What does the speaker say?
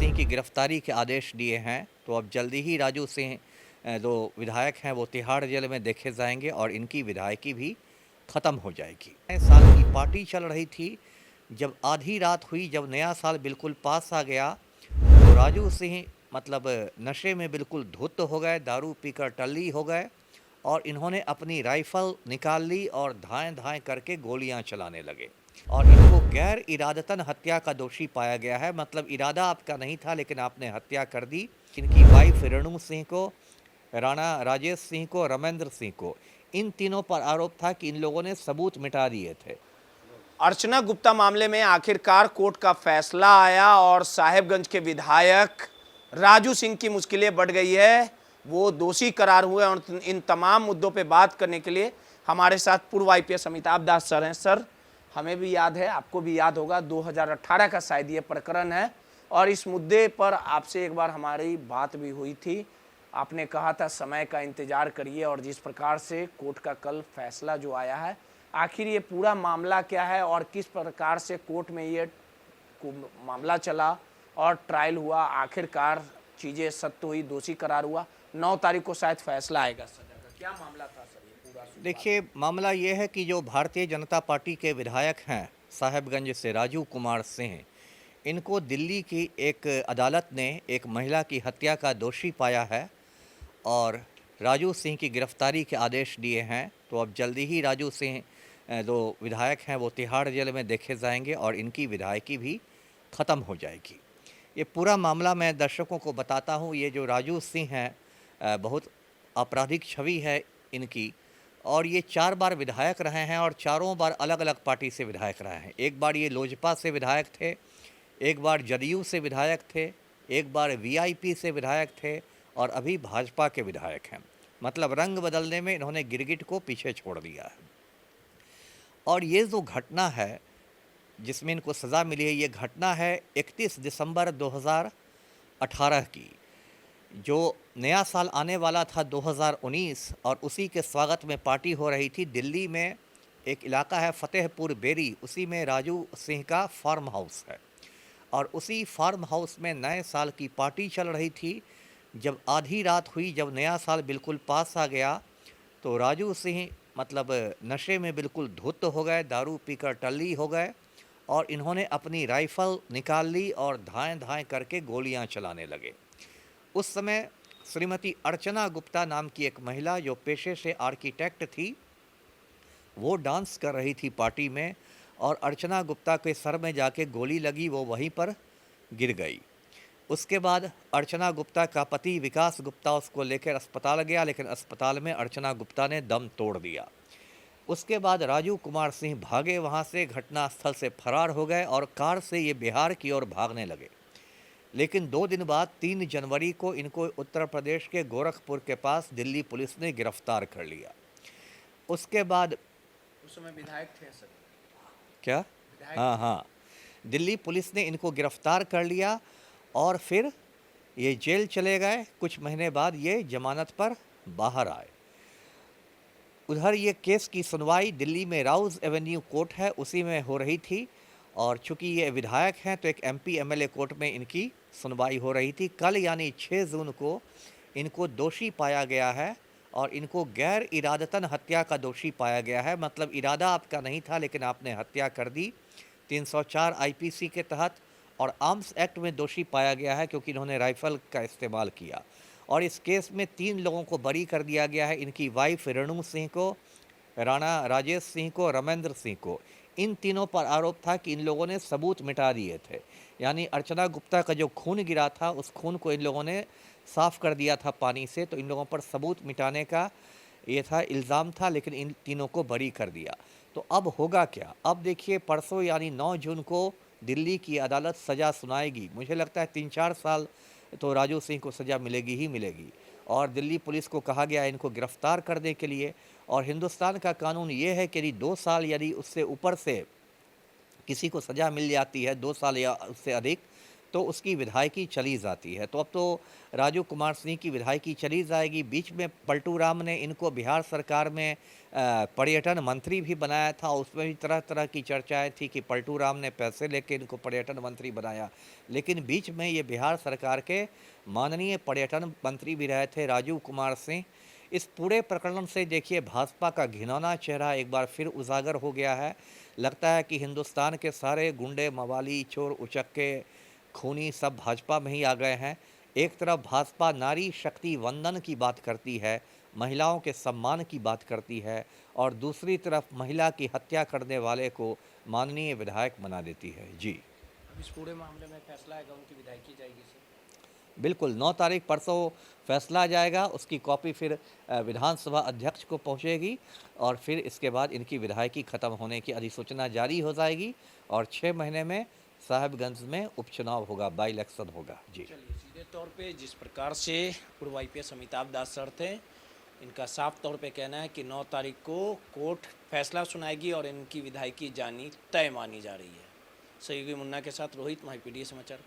सिंह की गिरफ्तारी के आदेश दिए हैं, तो अब जल्दी ही राजू सिंह जो विधायक हैं वो तिहाड़ जेल में देखे जाएंगे और इनकी विधायकी भी ख़त्म हो जाएगी। नए साल की पार्टी चल रही थी, जब आधी रात हुई, जब नया साल बिल्कुल पास आ गया, तो राजू सिंह मतलब नशे में बिल्कुल धुत हो गए, दारू पीकर टल्ली हो गए और इन्होंने अपनी राइफ़ल निकाल ली और धाएँ-धाएँ करके गोलियां चलाने लगे और इनको गैर इरादतन हत्या का दोषी पाया गया है। मतलब इरादा आपका नहीं था, लेकिन आपने हत्या कर दी। इनकी वाइफ रेणु सिंह को, राणा राजेश सिंह को, रमेंद्र सिंह को, इन तीनों पर आरोप था कि इन लोगों ने सबूत मिटा दिए थे। अर्चना गुप्ता मामले में आखिरकार कोर्ट का फैसला आया और साहेबगंज के विधायक राजू सिंह की मुश्किलें बढ़ गई है। वो दोषी करार हुए और इन तमाम मुद्दों पे बात करने के लिए हमारे साथ पूर्व आईपीएस अमिताभ दास सर हैं। सर, हमें भी याद है, आपको भी याद होगा, 2018 का शायद ये प्रकरण है और इस मुद्दे पर आपसे एक बार हमारी बात भी हुई थी। आपने कहा था समय का इंतजार करिए और जिस प्रकार से कोर्ट का कल फैसला जो आया है, आखिर ये पूरा मामला क्या है और किस प्रकार से कोर्ट में ये मामला चला और ट्रायल हुआ, आखिरकार चीज़ें सत्य हुई, दोषी करार हुआ। 9 तारीख को शायद फैसला आएगा सजा का। क्या मामला था सर ये पूरा? देखिए, मामला ये है कि जो भारतीय जनता पार्टी के विधायक हैं साहेबगंज से, राजू कुमार सिंह, इनको दिल्ली की एक अदालत ने एक महिला की हत्या का दोषी पाया है और राजू सिंह की गिरफ्तारी के आदेश दिए हैं। तो अब जल्दी ही राजू सिंह जो विधायक हैं वो तिहाड़ जेल में देखे जाएंगे और इनकी विधायकी भी ख़त्म हो जाएगी। ये पूरा मामला मैं दर्शकों को बताता हूँ। ये जो राजू सिंह हैं, बहुत आपराधिक छवि है इनकी और ये 4 बार विधायक रहे हैं और चारों बार अलग अलग पार्टी से विधायक रहे हैं। एक बार ये लोजपा से विधायक थे, एक बार जदयू से विधायक थे, एक बार वीआईपी से विधायक थे और अभी भाजपा के विधायक हैं। मतलब रंग बदलने में इन्होंने गिरगिट को पीछे छोड़ दिया है। और ये जो घटना है जिसमें इनको सज़ा मिली है, ये घटना है 31 दिसंबर 2018 की। जो नया साल आने वाला था 2019 और उसी के स्वागत में पार्टी हो रही थी दिल्ली में। एक इलाका है फतेहपुर बेरी, उसी में राजू सिंह का फार्म हाउस है और उसी फार्म हाउस में नए साल की पार्टी चल रही थी। जब आधी रात हुई, जब नया साल बिल्कुल पास आ गया, तो राजू सिंह मतलब नशे में बिल्कुल धुत हो गए, दारू पीकर टल्ली हो गए और इन्होंने अपनी राइफ़ल निकाल ली और धाएँ-धाएँ करके गोलियां चलाने लगे। उस समय श्रीमती अर्चना गुप्ता नाम की एक महिला, जो पेशे से आर्किटेक्ट थी, वो डांस कर रही थी पार्टी में और अर्चना गुप्ता के सर में जाके गोली लगी, वो वहीं पर गिर गई। उसके बाद अर्चना गुप्ता का पति विकास गुप्ता उसको लेकर अस्पताल गया, लेकिन अस्पताल में अर्चना गुप्ता ने दम तोड़ दिया। उसके बाद राजू कुमार सिंह भागे वहाँ से, घटनास्थल से फरार हो गए और कार से ये बिहार की ओर भागने लगे। लेकिन 2 दिन बाद 3 जनवरी को इनको उत्तर प्रदेश के गोरखपुर के पास दिल्ली पुलिस ने गिरफ्तार कर लिया। उसके बाद उस समय विधायक थे सर? क्या? हाँ हाँ, दिल्ली पुलिस ने इनको गिरफ्तार कर लिया और फिर ये जेल चले गए। कुछ महीने बाद ये जमानत पर बाहर आए। उधर ये केस की सुनवाई दिल्ली में राउज एवेन्यू कोर्ट है, उसी में हो रही थी और चूंकि ये विधायक हैं तो एक एमपी एमएलए कोर्ट में इनकी सुनवाई हो रही थी। कल यानी 6 जून को इनको दोषी पाया गया है और इनको गैर इरादतन हत्या का दोषी पाया गया है। मतलब इरादा आपका नहीं था, लेकिन आपने हत्या कर दी। 304 आईपीसी के तहत और आर्म्स एक्ट में दोषी पाया गया है क्योंकि इन्होंने राइफ़ल का इस्तेमाल किया। और इस केस में 3 लोगों को बरी कर दिया गया है। इनकी वाइफ रेणु सिंह को, राणा राजेश सिंह को, रमेंद्र सिंह को, इन तीनों पर आरोप था कि इन लोगों ने सबूत मिटा दिए थे। यानी अर्चना गुप्ता का जो खून गिरा था, उस खून को इन लोगों ने साफ़ कर दिया था पानी से, तो इन लोगों पर सबूत मिटाने का ये था, इल्ज़ाम था, लेकिन इन तीनों को बरी कर दिया। तो अब होगा क्या? अब देखिए, परसों यानी 9 जून को दिल्ली की अदालत सज़ा सुनाएगी। मुझे लगता है 3-4 साल तो राजू सिंह को सज़ा मिलेगी ही मिलेगी और दिल्ली पुलिस को कहा गया है इनको गिरफ्तार करने के लिए। और हिंदुस्तान का कानून ये है कि यदि 2 साल यदि उससे ऊपर से किसी को सज़ा मिल जाती है, 2 साल या उससे अधिक, तो उसकी विधायकी चली जाती है। तो अब तो राजू कुमार सिंह की विधायकी चली जाएगी। बीच में पलटू राम ने इनको बिहार सरकार में पर्यटन मंत्री भी बनाया था, उसमें भी तरह तरह की चर्चाएं थी कि पलटू राम ने पैसे लेके इनको पर्यटन मंत्री बनाया। लेकिन बीच में ये बिहार सरकार के माननीय पर्यटन मंत्री भी रहे थे राजू कुमार सिंह। इस पूरे प्रकरण से देखिए भाजपा का घिनौना चेहरा एक बार फिर उजागर हो गया है। लगता है कि हिंदुस्तान के सारे गुंडे, मवाली, चोर, उचक्के, खूनी सब भाजपा में ही आ गए हैं। एक तरफ भाजपा नारी शक्ति वंदन की बात करती है, महिलाओं के सम्मान की बात करती है, और दूसरी तरफ महिला की हत्या करने वाले को माननीय विधायक बना देती है। जी अब इस पूरे मामले में फैसला आएगा, उनकी विधायकी जाएगी सर। बिल्कुल, 9 तारीख परसों फैसला आ जाएगा। उसकी कॉपी फिर विधानसभा अध्यक्ष को पहुंचेगी और फिर इसके बाद इनकी विधायकी ख़त्म होने की अधिसूचना जारी हो जाएगी और 6 महीने में साहिबगंज में उपचुनाव होगा, बाई इलेक्शन होगा। जी चलिए, सीधे तौर पे जिस प्रकार से पूर्व आईपीएस अमिताभ दास सर थे, इनका साफ तौर पे कहना है कि 9 तारीख को कोर्ट फैसला सुनाएगी और इनकी विधायकी जानी तय मानी जा रही है। सहयोगी मुन्ना के साथ रोहित, माई पीडीए समाचार।